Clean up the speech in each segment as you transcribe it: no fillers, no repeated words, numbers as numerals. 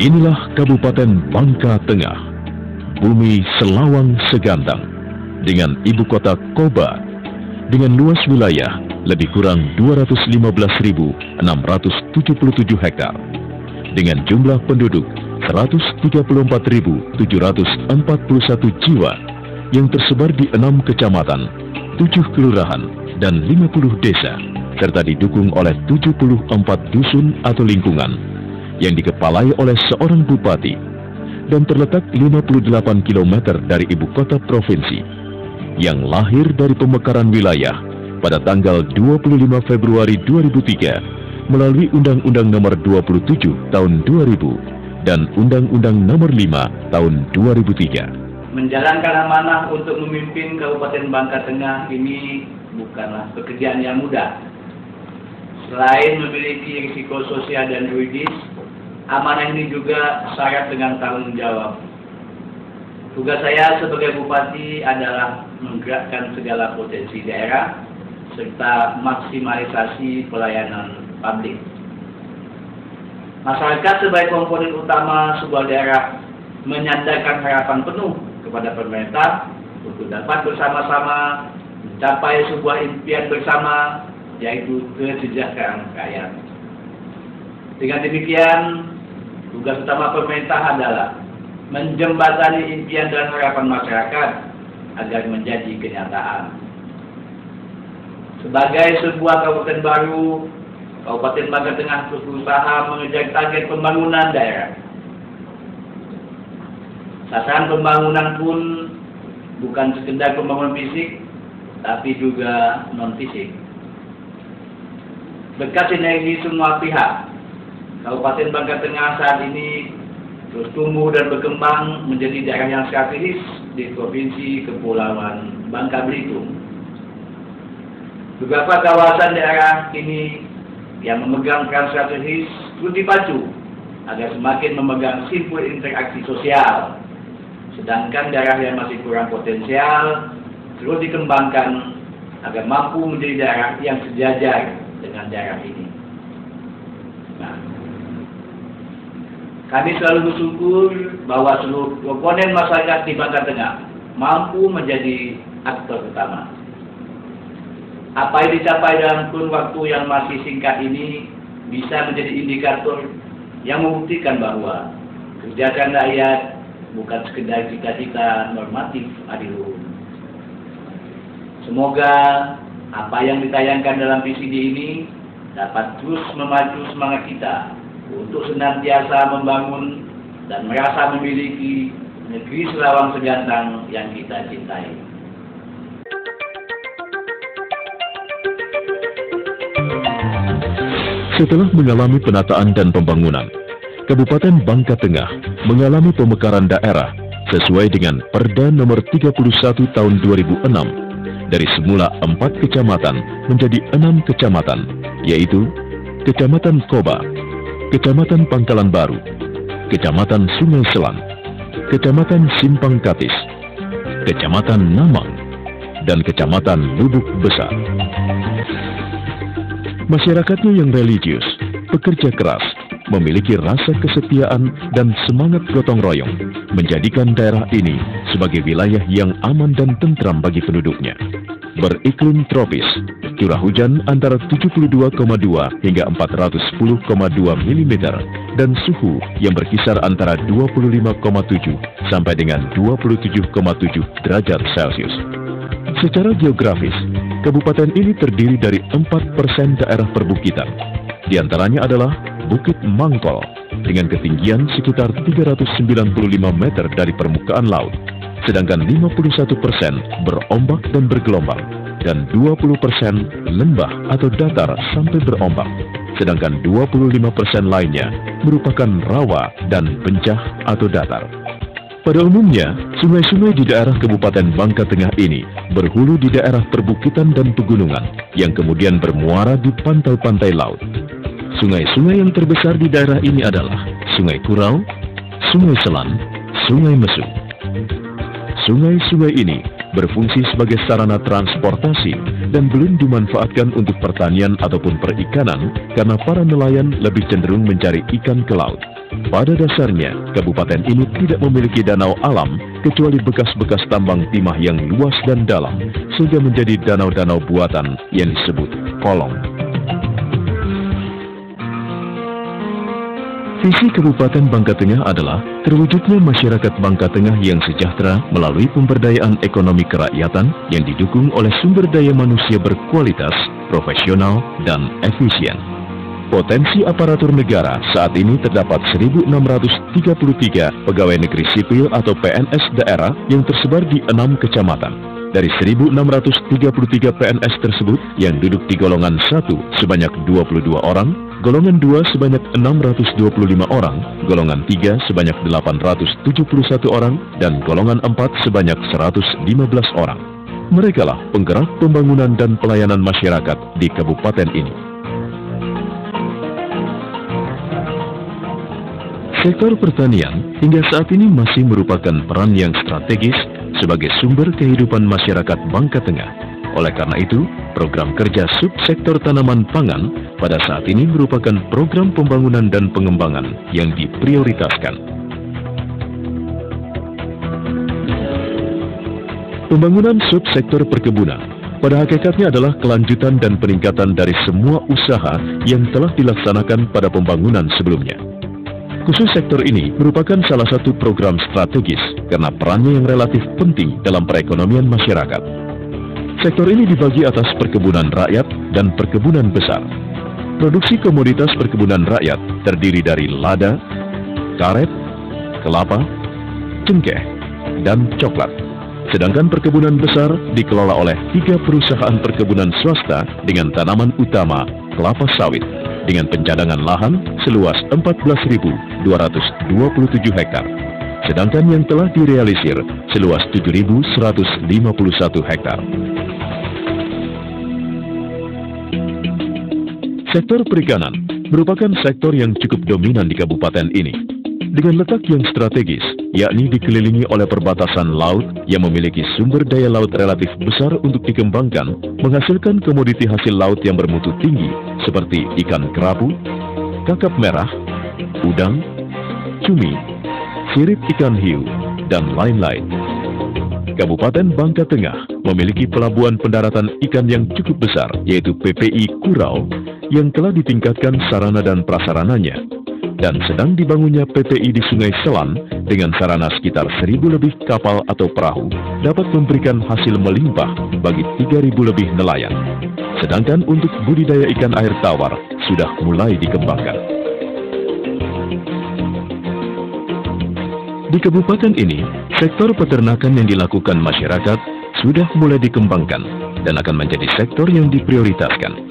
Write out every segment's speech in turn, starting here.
Inilah Kabupaten Bangka Tengah, bumi selawang segantang, dengan ibu kota Koba, dengan luas wilayah lebih kurang 215.677 hektar, dengan jumlah penduduk 134.741 jiwa yang tersebar di 6 kecamatan, 7 kelurahan, dan 50 desa, serta didukung oleh 74 dusun atau lingkungan yang dikepalai oleh seorang bupati dan terletak 58 km dari ibu kota provinsi, yang lahir dari pemekaran wilayah pada tanggal 25 Februari 2003 melalui Undang-Undang Nomor 27 Tahun 2000 dan Undang-Undang Nomor 5 Tahun 2003. Menjalankan amanah untuk memimpin Kabupaten Bangka Tengah ini bukanlah pekerjaan yang mudah. Selain memiliki risiko sosial dan yuridis, amanah ini juga syarat dengan tanggung jawab. Tugas saya sebagai bupati adalah menggerakkan segala potensi daerah serta maksimalisasi pelayanan publik. Masyarakat sebagai komponen utama sebuah daerah menyandarkan harapan penuh kepada pemerintah untuk dapat bersama-sama mencapai sebuah impian bersama, yaitu kesejahteraan rakyat. Dengan demikian, tugas utama pemerintah adalah menjembatani impian dan harapan masyarakat agar menjadi kenyataan. Sebagai sebuah kabupaten baru, Kabupaten Bangka Tengah terus berusaha mengejar target pembangunan daerah. Sasaran pembangunan pun bukan sekedar pembangunan fisik, tapi juga non-fisik. Berkat sinergi semua pihak, Kabupaten Bangka Tengah saat ini terus tumbuh dan berkembang menjadi daerah yang strategis di Provinsi Kepulauan Bangka Belitung. Beberapa kawasan daerah ini yang memegang peran strategis terus dipacu agar semakin memegang simpul interaksi sosial, sedangkan daerah yang masih kurang potensial terus dikembangkan agar mampu menjadi daerah yang sejajar dengan daerah ini. Kami selalu bersyukur bahwa seluruh komponen masyarakat di Bangka Tengah mampu menjadi aktor utama. Apa yang dicapai dalam kurun waktu yang masih singkat ini bisa menjadi indikator yang membuktikan bahwa kesejahteraan rakyat bukan sekedar cita-cita normatif adiluhur. Semoga apa yang ditayangkan dalam VCD ini dapat terus memacu semangat kita untuk senantiasa membangun dan merasa memiliki negeri selawang segantang yang kita cintai. Setelah mengalami penataan dan pembangunan, Kabupaten Bangka Tengah mengalami pemekaran daerah sesuai dengan Perda Nomor 31 Tahun 2006 dari semula 4 kecamatan menjadi 6 kecamatan, yaitu Kecamatan Koba, Kecamatan Pangkalan Baru, Kecamatan Sungai Selan, Kecamatan Simpang Katis, Kecamatan Namang, dan Kecamatan Lubuk Besar. Masyarakatnya yang religius, pekerja keras, memiliki rasa kesetiaan dan semangat gotong royong, menjadikan daerah ini sebagai wilayah yang aman dan tentram bagi penduduknya. Beriklim tropis, curah hujan antara 72,2 hingga 410,2 mm, dan suhu yang berkisar antara 25,7 sampai dengan 27,7 derajat Celcius. Secara geografis, kabupaten ini terdiri dari 4% daerah perbukitan. Di antaranya adalah Bukit Mangkol dengan ketinggian sekitar 395 meter dari permukaan laut, sedangkan 51% berombak dan bergelombang, dan 20% lembah atau datar sampai berombak, sedangkan 25% lainnya merupakan rawa dan bencah atau datar. Pada umumnya, sungai-sungai di daerah Kabupaten Bangka Tengah ini berhulu di daerah perbukitan dan pegunungan yang kemudian bermuara di pantai-pantai laut. Sungai-sungai yang terbesar di daerah ini adalah Sungai Kurau, Sungai Selan, Sungai Mesu. Sungai-sungai ini berfungsi sebagai sarana transportasi dan belum dimanfaatkan untuk pertanian ataupun perikanan karena para nelayan lebih cenderung mencari ikan ke laut. Pada dasarnya, kabupaten ini tidak memiliki danau alam kecuali bekas-bekas tambang timah yang luas dan dalam, sehingga menjadi danau-danau buatan yang disebut kolong. Visi Kabupaten Bangka Tengah adalah terwujudnya masyarakat Bangka Tengah yang sejahtera melalui pemberdayaan ekonomi kerakyatan yang didukung oleh sumber daya manusia berkualitas, profesional, dan efisien. Potensi aparatur negara saat ini terdapat 1.633 pegawai negeri sipil atau PNS daerah yang tersebar di 6 kecamatan. Dari 1.633 PNS tersebut yang duduk di golongan 1 sebanyak 22 orang, golongan 2 sebanyak 625 orang, golongan 3 sebanyak 871 orang, dan golongan 4 sebanyak 115 orang. Merekalah penggerak pembangunan dan pelayanan masyarakat di kabupaten ini. Sektor pertanian hingga saat ini masih merupakan peran yang strategis sebagai sumber kehidupan masyarakat Bangka Tengah. Oleh karena itu, program kerja subsektor tanaman pangan pada saat ini merupakan program pembangunan dan pengembangan yang diprioritaskan. Pembangunan subsektor perkebunan pada hakikatnya adalah kelanjutan dan peningkatan dari semua usaha yang telah dilaksanakan pada pembangunan sebelumnya. Khusus sektor ini merupakan salah satu program strategis karena perannya yang relatif penting dalam perekonomian masyarakat. Sektor ini dibagi atas perkebunan rakyat dan perkebunan besar. Produksi komoditas perkebunan rakyat terdiri dari lada, karet, kelapa, cengkeh, dan coklat. Sedangkan perkebunan besar dikelola oleh 3 perusahaan perkebunan swasta dengan tanaman utama kelapa sawit, dengan pencadangan lahan seluas 14.227 hektar. Sedangkan yang telah direalisir seluas 7.151 hektar. Sektor perikanan merupakan sektor yang cukup dominan di kabupaten ini. Dengan letak yang strategis, yakni dikelilingi oleh perbatasan laut yang memiliki sumber daya laut relatif besar untuk dikembangkan, menghasilkan komoditi hasil laut yang bermutu tinggi seperti ikan kerapu, kakap merah, udang, cumi, sirip ikan hiu, dan lain-lain. Kabupaten Bangka Tengah memiliki pelabuhan pendaratan ikan yang cukup besar, yaitu PPI Kurau, yang telah ditingkatkan sarana dan prasarananya, dan sedang dibangunnya PPI di Sungai Selan dengan sarana sekitar 1.000 lebih kapal atau perahu dapat memberikan hasil melimpah bagi 3.000 lebih nelayan. Sedangkan untuk budidaya ikan air tawar sudah mulai dikembangkan. Di kabupaten ini, sektor peternakan yang dilakukan masyarakat sudah mulai dikembangkan dan akan menjadi sektor yang diprioritaskan.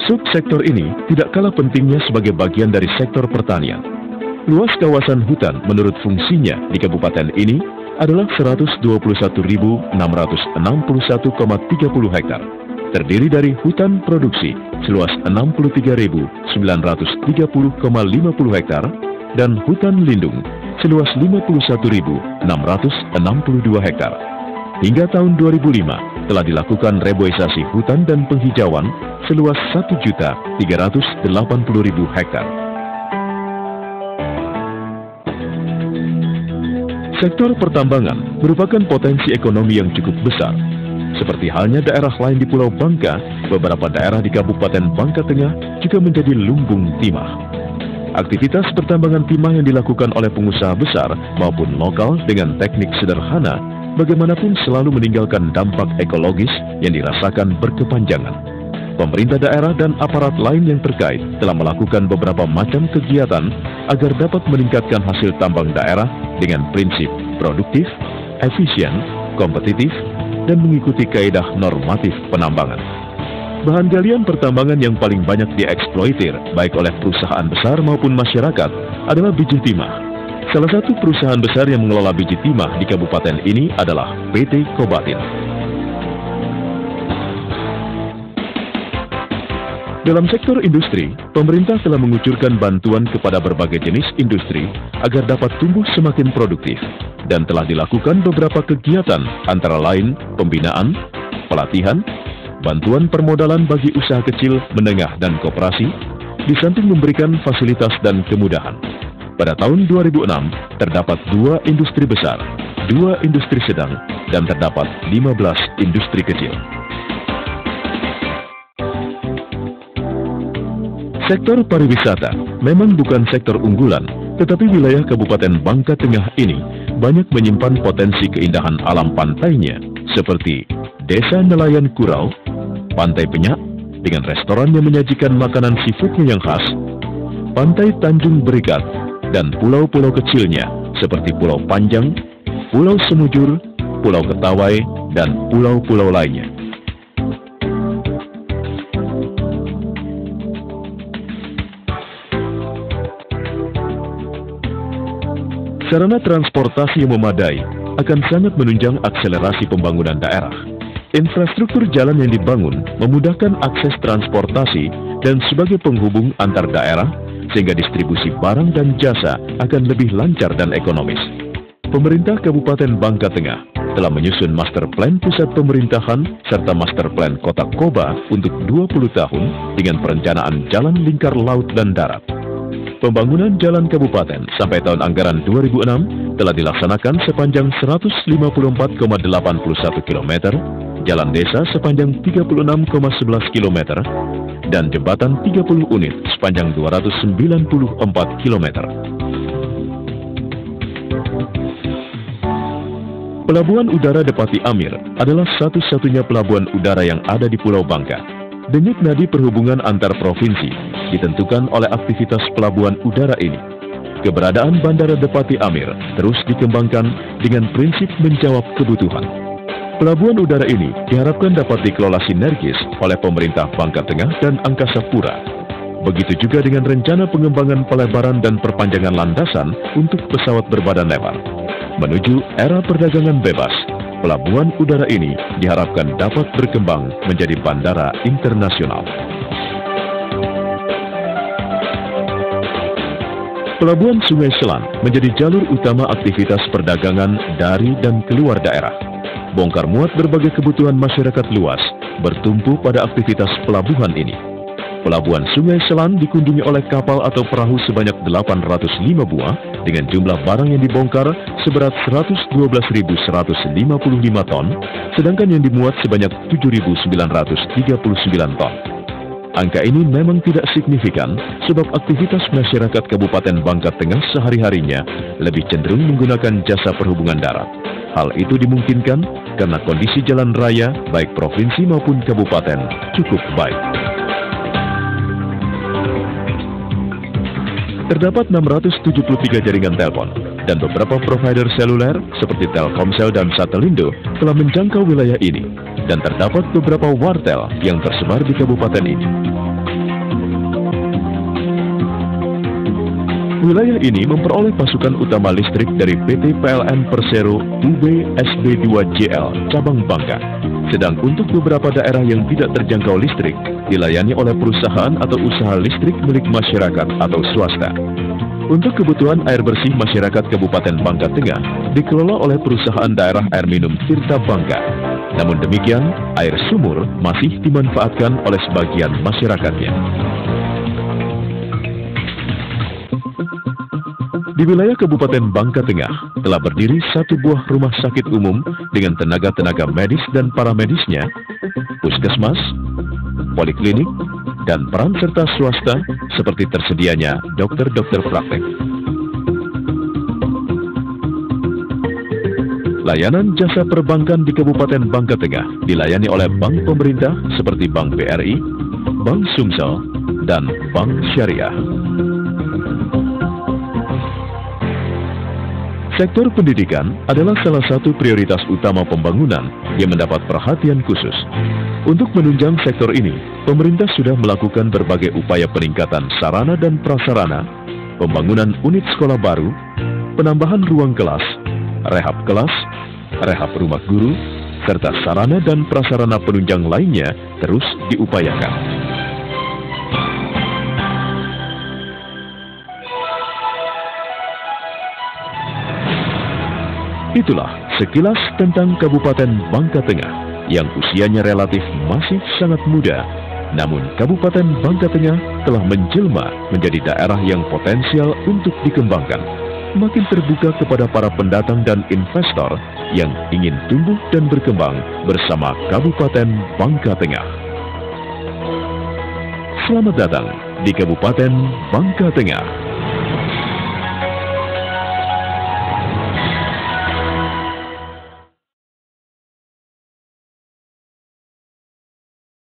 Subsektor ini tidak kalah pentingnya sebagai bagian dari sektor pertanian. Luas kawasan hutan menurut fungsinya di kabupaten ini adalah 121.661,30 hektar. Terdiri dari hutan produksi seluas 63.930,50 hektar dan hutan lindung seluas 51.662 hektar. Hingga tahun 2005 telah dilakukan reboisasi hutan dan penghijauan seluas 1.380.000 hektar. Sektor pertambangan merupakan potensi ekonomi yang cukup besar. Seperti halnya daerah lain di Pulau Bangka, beberapa daerah di Kabupaten Bangka Tengah juga menjadi lumbung timah. Aktivitas pertambangan timah yang dilakukan oleh pengusaha besar maupun lokal dengan teknik sederhana, bagaimanapun selalu meninggalkan dampak ekologis yang dirasakan berkepanjangan. Pemerintah daerah dan aparat lain yang terkait telah melakukan beberapa macam kegiatan agar dapat meningkatkan hasil tambang daerah dengan prinsip produktif, efisien, kompetitif, dan mengikuti kaedah normatif penambangan. Bahan galian pertambangan yang paling banyak dieksploitir baik oleh perusahaan besar maupun masyarakat adalah biji timah. Salah satu perusahaan besar yang mengelola biji timah di kabupaten ini adalah PT Kobatin. Dalam sektor industri, pemerintah telah mengucurkan bantuan kepada berbagai jenis industri agar dapat tumbuh semakin produktif dan telah dilakukan beberapa kegiatan antara lain pembinaan, pelatihan, bantuan permodalan bagi usaha kecil, menengah, dan koperasi, di samping memberikan fasilitas dan kemudahan. Pada tahun 2006, terdapat 2 industri besar, 2 industri sedang, dan terdapat 15 industri kecil. Sektor pariwisata memang bukan sektor unggulan, tetapi wilayah Kabupaten Bangka Tengah ini banyak menyimpan potensi keindahan alam pantainya, seperti Desa Nelayan Kurau, Pantai Penyak, dengan restoran yang menyajikan makanan seafoodnya yang khas, Pantai Tanjung Berikat, dan pulau-pulau kecilnya, seperti Pulau Panjang, Pulau Semujur, Pulau Ketawai, dan pulau-pulau lainnya. Sarana transportasi yang memadai akan sangat menunjang akselerasi pembangunan daerah. Infrastruktur jalan yang dibangun memudahkan akses transportasi dan sebagai penghubung antar daerah, sehingga distribusi barang dan jasa akan lebih lancar dan ekonomis. Pemerintah Kabupaten Bangka Tengah telah menyusun Master Plan Pusat Pemerintahan serta Master Plan Kota Koba untuk 20 tahun dengan perencanaan jalan lingkar laut dan darat. Pembangunan jalan kabupaten sampai tahun anggaran 2006 telah dilaksanakan sepanjang 154,81 km, jalan desa sepanjang 36,11 km, dan jembatan 30 unit sepanjang 294 km. Pelabuhan Udara Depati Amir adalah satu-satunya pelabuhan udara yang ada di Pulau Bangka. Denyut nadi perhubungan antar provinsi ditentukan oleh aktivitas pelabuhan udara ini. Keberadaan Bandara Depati Amir terus dikembangkan dengan prinsip menjawab kebutuhan. Pelabuhan udara ini diharapkan dapat dikelola sinergis oleh pemerintah Bangka Tengah dan Angkasa Pura. Begitu juga dengan rencana pengembangan pelebaran dan perpanjangan landasan untuk pesawat berbadan lebar. Menuju era perdagangan bebas, pelabuhan udara ini diharapkan dapat berkembang menjadi bandara internasional. Pelabuhan Sungai Selan menjadi jalur utama aktivitas perdagangan dari dan keluar daerah. Bongkar muat berbagai kebutuhan masyarakat luas bertumpu pada aktivitas pelabuhan ini. Pelabuhan Sungai Selan dikunjungi oleh kapal atau perahu sebanyak 805 buah dengan jumlah barang yang dibongkar seberat 112.155 ton, sedangkan yang dimuat sebanyak 7.939 ton. Angka ini memang tidak signifikan sebab aktivitas masyarakat Kabupaten Bangka Tengah sehari-harinya lebih cenderung menggunakan jasa perhubungan darat. Hal itu dimungkinkan karena kondisi jalan raya baik provinsi maupun kabupaten cukup baik. Terdapat 673 jaringan telepon dan beberapa provider seluler seperti Telkomsel dan Satelindo telah menjangkau wilayah ini dan terdapat beberapa wartel yang tersebar di kabupaten ini. Wilayah ini memperoleh pasukan utama listrik dari PT PLN Persero UB SB2JL cabang Bangka. Sedang untuk beberapa daerah yang tidak terjangkau listrik dilayani oleh perusahaan atau usaha listrik milik masyarakat atau swasta. Untuk kebutuhan air bersih masyarakat Kabupaten Bangka Tengah dikelola oleh perusahaan daerah air minum Tirta Bangka. Namun demikian, air sumur masih dimanfaatkan oleh sebagian masyarakatnya. Di wilayah Kabupaten Bangka Tengah telah berdiri satu buah rumah sakit umum dengan tenaga-tenaga medis dan paramedisnya, puskesmas, poliklinik, dan peran serta swasta seperti tersedianya dokter-dokter praktek. Layanan jasa perbankan di Kabupaten Bangka Tengah dilayani oleh bank pemerintah seperti Bank BRI, Bank Sumsel, dan Bank Syariah. Sektor pendidikan adalah salah satu prioritas utama pembangunan yang mendapat perhatian khusus. Untuk menunjang sektor ini, pemerintah sudah melakukan berbagai upaya peningkatan sarana dan prasarana, pembangunan unit sekolah baru, penambahan ruang kelas, rehab rumah guru, serta sarana dan prasarana penunjang lainnya terus diupayakan. Itulah sekilas tentang Kabupaten Bangka Tengah yang usianya relatif masih sangat muda. Namun Kabupaten Bangka Tengah telah menjelma menjadi daerah yang potensial untuk dikembangkan. Makin terbuka kepada para pendatang dan investor yang ingin tumbuh dan berkembang bersama Kabupaten Bangka Tengah. Selamat datang di Kabupaten Bangka Tengah.